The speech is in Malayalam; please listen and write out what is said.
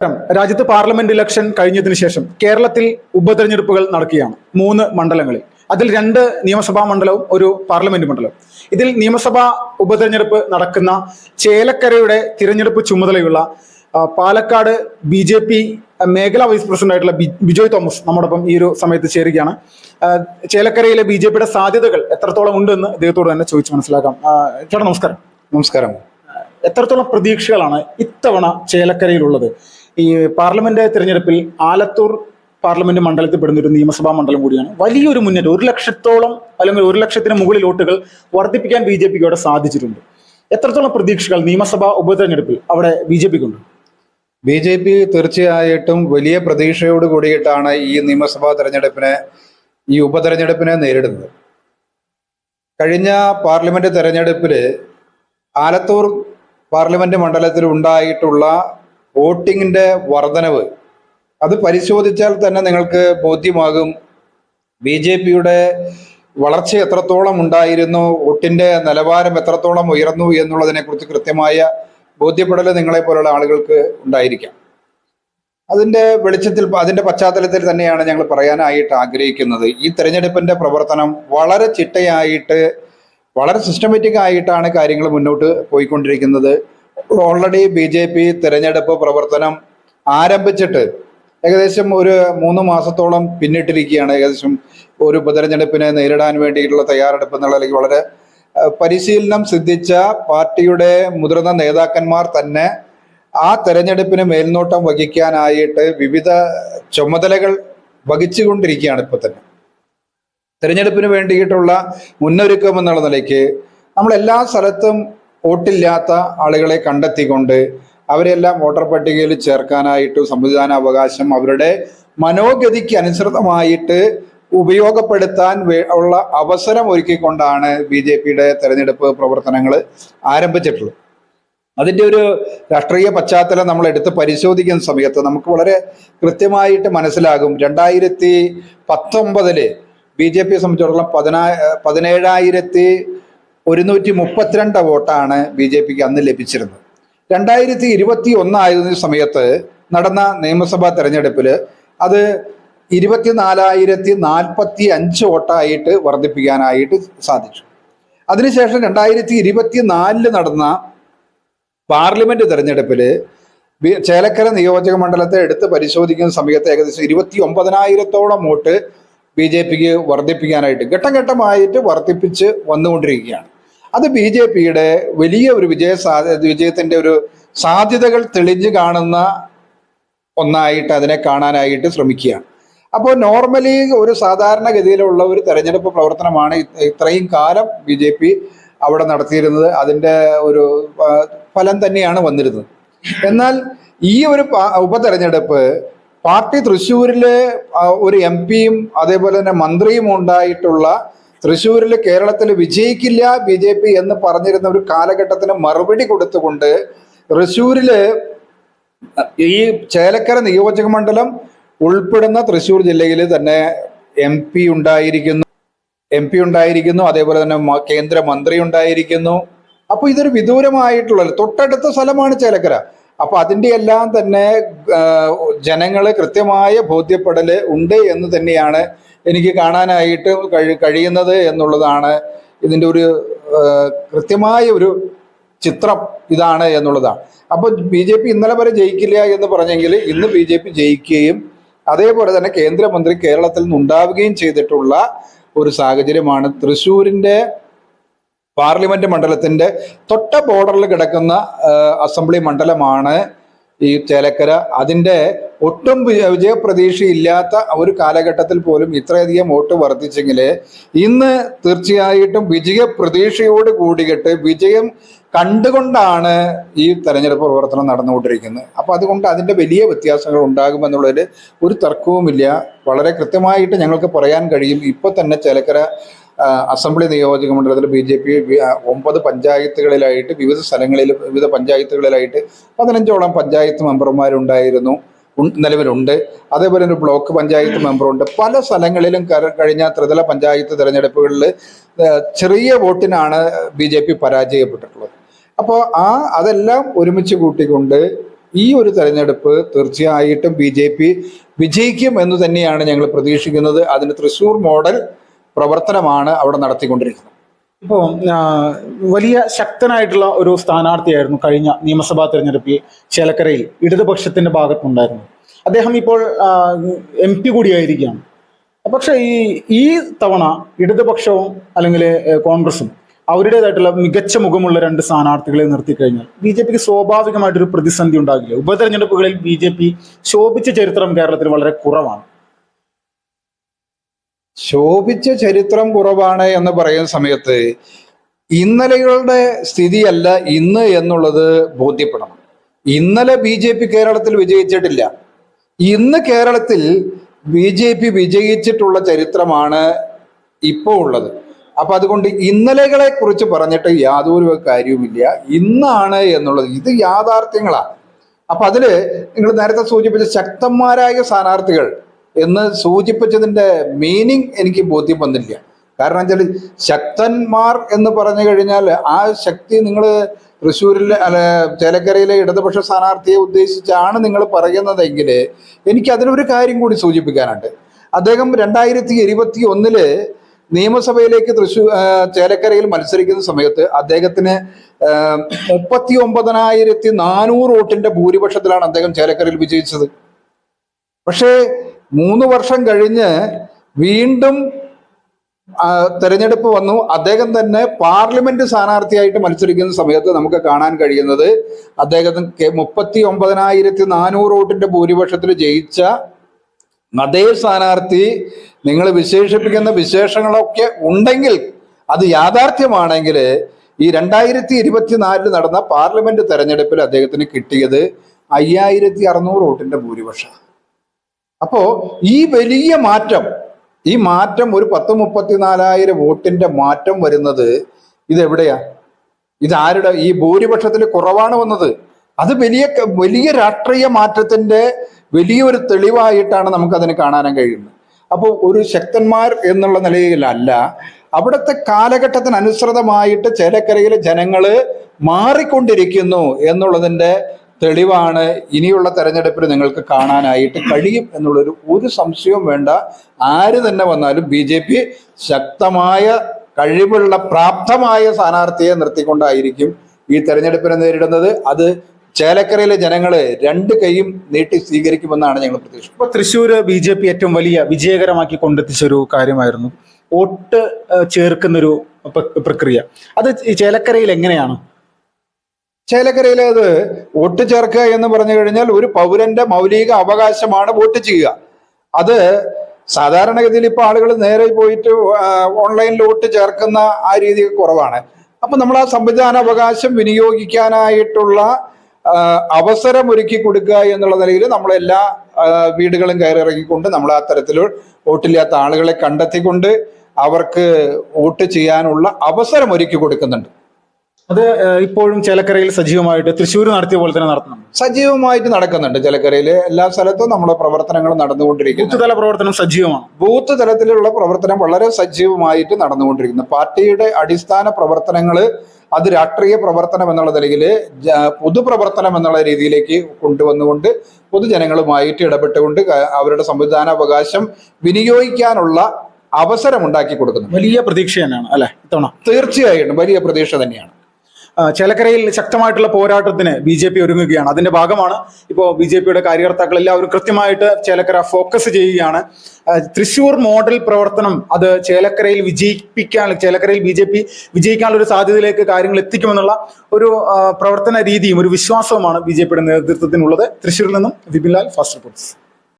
രാജ്യത്ത് പാർലമെന്റ് ഇലക്ഷൻ കഴിഞ്ഞതിന് ശേഷം കേരളത്തിൽ ഉപതെരഞ്ഞെടുപ്പുകൾ നടക്കുകയാണ് 3 മണ്ഡലങ്ങളിൽ. അതിൽ 2 നിയമസഭാ മണ്ഡലവും ഒരു പാർലമെന്റ് മണ്ഡലവും. ഇതിൽ നിയമസഭാ ഉപതെരഞ്ഞെടുപ്പ് നടക്കുന്ന ചേലക്കരയുടെ തിരഞ്ഞെടുപ്പ് ചുമതലയുള്ള പാലക്കാട് BJP മേഖലാ വൈസ് പ്രസിഡന്റ് ആയിട്ടുള്ള ബിജോയ് തോമസ് നമ്മോടൊപ്പം ഈ ഒരു സമയത്ത് ചേരുകയാണ്. ചേലക്കരയിലെ BJPയുടെ സാധ്യതകൾ എത്രത്തോളം ഉണ്ടെന്ന് ഇദ്ദേഹത്തോട് തന്നെ ചോദിച്ച് മനസ്സിലാക്കാം. ചേട്ടാ നമസ്കാരം. നമസ്കാരം. എത്രത്തോളം പ്രതീക്ഷകളാണ് ഇത്തവണ ചേലക്കരയിലുള്ളത്? ഈ പാർലമെന്റ് തിരഞ്ഞെടുപ്പിൽ ആലത്തൂർ പാർലമെന്റ് മണ്ഡലത്തിൽ പെടുന്ന ഒരു നിയമസഭാ മണ്ഡലം കൂടിയാണ്. വലിയൊരു മുന്നേറ്റം, 1 ലക്ഷത്തോളം അല്ലെങ്കിൽ 1 ലക്ഷത്തിന് മുകളിൽ വോട്ടുകൾ വർദ്ധിപ്പിക്കാൻ BJPക്ക് അവിടെ സാധിച്ചിട്ടുണ്ട്. എത്രത്തോളം പ്രതീക്ഷകൾ നിയമസഭാ ഉപതെരഞ്ഞെടുപ്പിൽ അവിടെ BJPക്കുണ്ട്? BJP തീർച്ചയായിട്ടും വലിയ പ്രതീക്ഷയോട് കൂടിയിട്ടാണ് ഈ നിയമസഭാ ഈ ഉപതെരഞ്ഞെടുപ്പിനെ നേരിടുന്നത്. കഴിഞ്ഞ പാർലമെന്റ് തെരഞ്ഞെടുപ്പിൽ ആലത്തൂർ പാർലമെന്റ് മണ്ഡലത്തിൽ ഉണ്ടായിട്ടുള്ള വോട്ടിങ്ങിന്റെ വർധനവ് അത് പരിശോധിച്ചാൽ തന്നെ നിങ്ങൾക്ക് ബോധ്യമാകും BJPയുടെ വളർച്ച എത്രത്തോളം ഉണ്ടായിരുന്നു, വോട്ടിന്റെ നിലവാരം എത്രത്തോളം ഉയർന്നു എന്നുള്ളതിനെ കുറിച്ച് കൃത്യമായ ബോധ്യപ്പെടൽ നിങ്ങളെ പോലുള്ള ആളുകൾക്ക് ഉണ്ടായിരിക്കാം. അതിന്റെ വെളിച്ചത്തിൽ, അതിന്റെ പശ്ചാത്തലത്തിൽ തന്നെയാണ് ഞങ്ങൾ പറയാനായിട്ട് ആഗ്രഹിക്കുന്നത്. ഈ തെരഞ്ഞെടുപ്പിന്റെ പ്രവർത്തനം വളരെ ചിട്ടയായിട്ട്, വളരെ സിസ്റ്റമാറ്റിക് ആയിട്ടാണ് കാര്യങ്ങൾ മുന്നോട്ട് പോയിക്കൊണ്ടിരിക്കുന്നത്. ഓൾറെഡി BJP തെരഞ്ഞെടുപ്പ് പ്രവർത്തനം ആരംഭിച്ചിട്ട് ഏകദേശം ഒരു 3 മാസത്തോളം പിന്നിട്ടിരിക്കുകയാണ്. ഏകദേശം ഒരു ഉപതെരഞ്ഞെടുപ്പിനെ നേരിടാൻ വേണ്ടിയിട്ടുള്ള തയ്യാറെടുപ്പ് എന്നുള്ളതിലേക്ക് വളരെ പരിശീലനം സിദ്ധിച്ച പാർട്ടിയുടെ മുതിർന്ന നേതാക്കന്മാർ തന്നെ ആ തെരഞ്ഞെടുപ്പിന് മേൽനോട്ടം വഹിക്കാനായിട്ട് വിവിധ ചുമതലകൾ വഹിച്ചുകൊണ്ടിരിക്കുകയാണ്. ഇപ്പോൾ തന്നെ തെരഞ്ഞെടുപ്പിന് വേണ്ടിയിട്ടുള്ള മുന്നൊരുക്കം എന്നുള്ള നിലയ്ക്ക് നമ്മൾ എല്ലാ സ്ഥലത്തും വോട്ടില്ലാത്ത ആളുകളെ കണ്ടെത്തിക്കൊണ്ട് അവരെല്ലാം വോട്ടർ പട്ടികയിൽ ചേർക്കാനായിട്ട് സംവിധാനാവകാശം അവരുടെ മനോഗതിക്ക് അനുസൃതമായിട്ട് ഉപയോഗപ്പെടുത്താൻ ഉള്ള അവസരം ഒരുക്കിക്കൊണ്ടാണ് BJPയുടെ തെരഞ്ഞെടുപ്പ് പ്രവർത്തനങ്ങൾ ആരംഭിച്ചിട്ടുള്ളത്. അതിൻ്റെ ഒരു രാഷ്ട്രീയ പശ്ചാത്തലം നമ്മൾ എടുത്ത് പരിശോധിക്കുന്ന സമയത്ത് നമുക്ക് വളരെ കൃത്യമായിട്ട് മനസ്സിലാകും. 2019 BJPയെ സംബന്ധിച്ചിടത്തോളം 17,132 വോട്ടാണ് BJPക്ക് അന്ന് ലഭിച്ചിരുന്നത്. 2021 ആയിരുന്ന സമയത്ത് നടന്ന നിയമസഭാ തെരഞ്ഞെടുപ്പിൽ അത് 24,045 വോട്ടായിട്ട് വർദ്ധിപ്പിക്കാനായിട്ട് സാധിച്ചു. അതിനുശേഷം 2024 നടന്ന പാർലമെന്റ് തെരഞ്ഞെടുപ്പിൽ ചേലക്കര നിയോജക മണ്ഡലത്തെ എടുത്ത് പരിശോധിക്കുന്ന സമയത്ത് ഏകദേശം 29,000-ഓളം വോട്ട് BJPക്ക് വർദ്ധിപ്പിക്കാനായിട്ട് ഘട്ടം ഘട്ടമായിട്ട് വർദ്ധിപ്പിച്ച് വന്നുകൊണ്ടിരിക്കുകയാണ്. അത് BJPയുടെ വലിയ ഒരു വിജയത്തിന്റെ ഒരു സാധ്യതകൾ തെളിഞ്ഞു കാണുന്ന ഒന്നായിട്ട് അതിനെ കാണാനായിട്ട് ശ്രമിക്കുകയാണ്. അപ്പോൾ നോർമലി ഒരു സാധാരണഗതിയിലുള്ള ഒരു തെരഞ്ഞെടുപ്പ് പ്രവർത്തനമാണ് ഇത്രയും കാലം BJP അവിടെ നടത്തിയിരുന്നത്. അതിൻ്റെ ഒരു ഫലം തന്നെയാണ് വന്നിരുന്നത്. എന്നാൽ ഈ ഒരു ഉപതെരഞ്ഞെടുപ്പ് പാർട്ടി തൃശ്ശൂരിലെ ഒരു MP-യും അതേപോലെ തന്നെ മന്ത്രിയും ഉണ്ടായിട്ടുള്ള തൃശ്ശൂരിൽ കേരളത്തിൽ വിജയിക്കില്ല BJP എന്ന് പറഞ്ഞിരുന്ന ഒരു കാലഘട്ടത്തിന് മറുപടി കൊടുത്തുകൊണ്ട് തൃശ്ശൂരില് ഈ ചേലക്കര നിയോജക മണ്ഡലം ഉൾപ്പെടുന്ന തൃശ്ശൂർ ജില്ലയിൽ തന്നെ MP ഉണ്ടായിരിക്കുന്നു, അതേപോലെ തന്നെ കേന്ദ്രമന്ത്രി ഉണ്ടായിരിക്കുന്നു. അപ്പൊ ഇതൊരു വിദൂരമായിട്ടുള്ള തൊട്ടടുത്ത സ്ഥലമാണ് ചേലക്കര. അപ്പൊ അതിൻ്റെ എല്ലാം തന്നെ ജനങ്ങള് കൃത്യമായ ബോധ്യപ്പെടല് ഉണ്ട് എന്ന് തന്നെയാണ് എനിക്ക് കാണാനായിട്ട് കഴിയുന്നത് എന്നുള്ളതാണ് ഇതിൻ്റെ ഒരു കൃത്യമായ ഒരു ചിത്രം ഇതാണ് എന്നുള്ളതാണ്. അപ്പോൾ BJP ഇന്നലെ വരെ ജയിക്കില്ല എന്ന് പറഞ്ഞെങ്കിൽ ഇന്ന് BJP ജയിക്കുകയും അതേപോലെ തന്നെ കേന്ദ്രമന്ത്രി കേരളത്തിൽ നിന്ന് ഉണ്ടാവുകയും ചെയ്തിട്ടുള്ള ഒരു സാഹചര്യമാണ്. തൃശ്ശൂരിൻ്റെ പാർലമെന്റ് മണ്ഡലത്തിന്റെ തൊട്ട ബോർഡറിൽ കിടക്കുന്ന അസംബ്ലി മണ്ഡലമാണ് ഈ ചേലക്കര. അതിൻ്റെ ഒട്ടും വിജയപ്രതീക്ഷയില്ലാത്ത ഒരു കാലഘട്ടത്തിൽ പോലും ഇത്രയധികം വോട്ട് വർദ്ധിച്ചെങ്കിൽ ഇന്ന് തീർച്ചയായിട്ടും വിജയപ്രതീക്ഷയോട് കൂടിയിട്ട് വിജയം കണ്ടുകൊണ്ടാണ് ഈ തെരഞ്ഞെടുപ്പ് പ്രവർത്തനം നടന്നുകൊണ്ടിരിക്കുന്നത്. അപ്പോൾ അതുകൊണ്ട് അതിൻ്റെ വലിയ വ്യത്യാസങ്ങൾ ഉണ്ടാകുമെന്നുള്ളതിൽ ഒരു തർക്കവുമില്ല. വളരെ കൃത്യമായിട്ട് ഞങ്ങൾക്ക് പറയാൻ കഴിയും. ഇപ്പോൾ തന്നെ ചേലക്കര അസംബ്ലി നിയോജക മണ്ഡലത്തിൽ BJP 9 പഞ്ചായത്തുകളിലായിട്ട് വിവിധ പഞ്ചായത്തുകളിലായിട്ട് 15ഓളം പഞ്ചായത്ത് മെമ്പർമാരുണ്ടായിരുന്നു, നിലവിലുണ്ട്. അതേപോലെ ഒരു ബ്ലോക്ക് പഞ്ചായത്ത് മെമ്പറുണ്ട്. പല സ്ഥലങ്ങളിലും കഴിഞ്ഞ ത്രിതല പഞ്ചായത്ത് തെരഞ്ഞെടുപ്പുകളിൽ ചെറിയ വോട്ടിനാണ് BJP പരാജയപ്പെട്ടിട്ടുള്ളത്. അപ്പോൾ അതെല്ലാം ഒരുമിച്ച് കൂട്ടിക്കൊണ്ട് ഈ ഒരു തെരഞ്ഞെടുപ്പ് തീർച്ചയായിട്ടും BJP വിജയിക്കും എന്ന് തന്നെയാണ് ഞങ്ങൾ പ്രതീക്ഷിക്കുന്നത്. അതിന് തൃശ്ശൂർ മോഡൽ പ്രവർത്തനമാണ് അവിടെ നടത്തിക്കൊണ്ടിരിക്കുന്നത്. ഇപ്പോൾ വലിയ ശക്തനായിട്ടുള്ള ഒരു സ്ഥാനാർത്ഥിയായിരുന്നു കഴിഞ്ഞ നിയമസഭാ തെരഞ്ഞെടുപ്പിൽ ചേലക്കരയിൽ ഇടതുപക്ഷത്തിന്റെ ഭാഗത്തുണ്ടായിരുന്നു. അദ്ദേഹം ഇപ്പോൾ MP കൂടിയായിരിക്കുകയാണ്. പക്ഷെ ഈ തവണ ഇടതുപക്ഷവും അല്ലെങ്കിൽ കോൺഗ്രസും അവരുടേതായിട്ടുള്ള മികച്ച മുഖമുള്ള രണ്ട് സ്ഥാനാർത്ഥികളെ നിർത്തിക്കഴിഞ്ഞാൽ BJPക്ക് സ്വാഭാവികമായിട്ടൊരു പ്രതിസന്ധി ഉണ്ടാകില്ല. ഉപതെരഞ്ഞെടുപ്പുകളിൽ BJP ശോഭിച്ച ചരിത്രം കേരളത്തിൽ വളരെ കുറവാണ്. ശോഭിച്ച ചരിത്രം കുറവാണ് എന്ന് പറയുന്ന സമയത്ത് ഇന്നലെകളുടെ സ്ഥിതിയല്ല ഇന്ന് എന്നുള്ളത് ബോധ്യപ്പെടണം. ഇന്നലെ BJP കേരളത്തിൽ വിജയിച്ചിട്ടില്ല. ഇന്ന് കേരളത്തിൽ BJP വിജയിച്ചിട്ടുള്ള ചരിത്രമാണ് ഇപ്പോൾ ഉള്ളത്. അപ്പൊ അതുകൊണ്ട് ഇന്നലെകളെ കുറിച്ച് പറഞ്ഞിട്ട് യാതൊരു കാര്യവുമില്ല. ഇന്നാണ് എന്നുള്ളത് ഇത് യാഥാർത്ഥ്യങ്ങളാണ്. അപ്പൊ അതില് നിങ്ങൾ നേരത്തെ സൂചിപ്പിച്ച ശക്തന്മാരായ സ്ഥാനാർത്ഥികൾ എന്ന് സൂചിപ്പിച്ചതിന്റെ മീനിങ് എനിക്ക് ബോധ്യം വന്നില്ല. കാരണം വെച്ചാൽ ശക്തന്മാർ എന്ന് പറഞ്ഞു കഴിഞ്ഞാൽ ആ ശക്തി നിങ്ങൾ തൃശ്ശൂരിലെ ചേലക്കരയിലെ ഇടതുപക്ഷ സ്ഥാനാർത്ഥിയെ ഉദ്ദേശിച്ചാണ് നിങ്ങൾ പറയുന്നതെങ്കിൽ എനിക്ക് അതിനൊരു കാര്യം കൂടി സൂചിപ്പിക്കാനുണ്ട്. അദ്ദേഹം 2021 നിയമസഭയിലേക്ക് ചേലക്കരയിൽ മത്സരിക്കുന്ന സമയത്ത് അദ്ദേഹത്തിന് 39,400 വോട്ടിന്റെ ഭൂരിപക്ഷത്തിലാണ് അദ്ദേഹം ചേലക്കരയിൽ വിജയിച്ചത്. പക്ഷേ 3 വർഷം കഴിഞ്ഞ് വീണ്ടും തെരഞ്ഞെടുപ്പ് വന്നു. അദ്ദേഹം തന്നെ പാർലമെന്റ് സ്ഥാനാർത്ഥിയായിട്ട് മത്സരിക്കുന്ന സമയത്ത് നമുക്ക് കാണാൻ കഴിയുന്നത് അദ്ദേഹത്തിന് 39,400 വോട്ടിന്റെ ഭൂരിപക്ഷത്തിൽ ജയിച്ച അതേ സ്ഥാനാർത്ഥി നിങ്ങൾ വിശേഷിപ്പിക്കുന്ന വിശേഷങ്ങളൊക്കെ ഉണ്ടെങ്കിൽ അത് യാഥാർത്ഥ്യമാണെങ്കിൽ ഈ 2024 നടന്ന പാർലമെന്റ് തെരഞ്ഞെടുപ്പിൽ അദ്ദേഹത്തിന് കിട്ടിയത് 5,600 വോട്ടിന്റെ ഭൂരിപക്ഷം. അപ്പോ ഈ വലിയ മാറ്റം ഒരു 34,000 വോട്ടിന്റെ മാറ്റം വരുന്നത് ഇതെവിടെയാ? ഇതാരുടെ ഈ ഭൂരിപക്ഷത്തിൽ കുറവാണ് വന്നത്. അത് വലിയ രാഷ്ട്രീയ മാറ്റത്തിന്റെ വലിയൊരു തെളിവായിട്ടാണ് നമുക്കതിന് കാണാനും കഴിയുന്നത്. അപ്പോൾ ഒരു ശക്തന്മാർ എന്നുള്ള നിലയിലല്ല, അവിടുത്തെ കാലഘട്ടത്തിനനുസൃതമായിട്ട് ചേലക്കരയിലെ ജനങ്ങള് മാറിക്കൊണ്ടിരിക്കുന്നു എന്നുള്ളതിന്റെ തെളിവാണ് ഇനിയുള്ള തെരഞ്ഞെടുപ്പിൽ നിങ്ങൾക്ക് കാണാനായിട്ട് കഴിയും എന്നുള്ളൊരു ഒരു സംശയവും വേണ്ട. ആര് തന്നെ വന്നാലും BJP ശക്തമായ കഴിവുള്ള പ്രാപ്തമായ സ്ഥാനാർത്ഥിയെ നിർത്തിക്കൊണ്ടായിരിക്കും ഈ തെരഞ്ഞെടുപ്പിനെ നേരിടുന്നത്. അത് ചേലക്കരയിലെ ജനങ്ങള് 2 കൈയും നീട്ടി സ്വീകരിക്കുമെന്നാണ് ഞങ്ങൾ പ്രതീക്ഷിക്കുന്നത്. ഇപ്പൊ തൃശ്ശൂര് BJP ഏറ്റവും വലിയ വിജയകരമാക്കി കൊണ്ടെത്തിച്ചൊരു കാര്യമായിരുന്നു വോട്ട് ചേർക്കുന്നൊരു പ്രക്രിയ. അത് ഈ ചേലക്കരയിൽ എങ്ങനെയാണ്? ചേലക്കരയിൽ അത് വോട്ട് ചേർക്കുക എന്ന് പറഞ്ഞു കഴിഞ്ഞാൽ ഒരു പൗരന്റെ മൗലിക അവകാശമാണ് വോട്ട് ചെയ്യുക. അത് സാധാരണഗതിയിൽ ഇപ്പൊ ആളുകൾ നേരെ പോയിട്ട് ഓൺലൈനിൽ വോട്ട് ചേർക്കുന്ന ആ രീതി കുറവാണ്. അപ്പൊ നമ്മൾ ആ സംവിധാന അവകാശം വിനിയോഗിക്കാനായിട്ടുള്ള അവസരം ഒരുക്കി കൊടുക്കുക എന്നുള്ള നിലയിൽ നമ്മളെല്ലാ വീടുകളും കയറിയിറങ്ങിക്കൊണ്ട് നമ്മൾ ആ തരത്തിൽ വോട്ടില്ലാത്ത ആളുകളെ കണ്ടെത്തിക്കൊണ്ട് അവർക്ക് വോട്ട് ചെയ്യാനുള്ള അവസരം ഒരുക്കി കൊടുക്കുന്നുണ്ട്. അത് ഇപ്പോഴും ചേലക്കരയിൽ സജീവമായിട്ട് തൃശ്ശൂർ നടത്തിയ പോലെ തന്നെ നടത്തുന്നുണ്ട്. സജീവമായിട്ട് നടക്കുന്നുണ്ട്. ചേലക്കരയിലെ എല്ലാ സ്ഥലത്തും നമ്മുടെ പ്രവർത്തനങ്ങൾ നടന്നുകൊണ്ടിരിക്കുന്നു. ബൂത്ത് തല പ്രവർത്തനം സജീവമാണ്. ബൂത്ത് തലത്തിലുള്ള പ്രവർത്തനം വളരെ സജീവമായിട്ട് നടന്നുകൊണ്ടിരിക്കുന്നു. പാർട്ടിയുടെ അടിസ്ഥാന പ്രവർത്തനങ്ങൾ അത് രാഷ്ട്രീയ പ്രവർത്തനം എന്നുള്ള നിലയിൽ പൊതുപ്രവർത്തനം എന്നുള്ള രീതിയിലേക്ക് കൊണ്ടുവന്നുകൊണ്ട് പൊതുജനങ്ങളുമായിട്ട് ഇടപെട്ടുകൊണ്ട് അവരുടെ സംവിധാനാവകാശം വിനിയോഗിക്കാനുള്ള അവസരം ഉണ്ടാക്കി കൊടുക്കുന്നു. വലിയ പ്രതീക്ഷ തന്നെയാണ് അല്ലെ ഇത്തവണ? തീർച്ചയായിട്ടും വലിയ പ്രതീക്ഷ തന്നെയാണ്. ചേലക്കരയിൽ ശക്തമായിട്ടുള്ള പോരാട്ടത്തിന് BJP ഒരുങ്ങുകയാണ്. അതിന്റെ ഭാഗമാണ് ഇപ്പോൾ BJPയുടെ കാര്യകർത്താക്കൾ എല്ലാവരും കൃത്യമായിട്ട് ചേലക്കര ഫോക്കസ് ചെയ്യുകയാണ്. തൃശ്ശൂർ മോഡൽ പ്രവർത്തനം അത് ചേലക്കരയിൽ ചേലക്കരയിൽ BJP വിജയിക്കാനുള്ള ഒരു സാധ്യതയിലേക്ക് കാര്യങ്ങൾ എത്തിക്കുമെന്നുള്ള ഒരു പ്രവർത്തന രീതിയും ഒരു വിശ്വാസവുമാണ് BJPയുടെ നേതൃത്വത്തിനുള്ളത്. തൃശ്ശൂരിൽ നിന്നും വിപിൻലാൽ, ഫാസ്റ്റ് റിപ്പോർട്ട്സ്.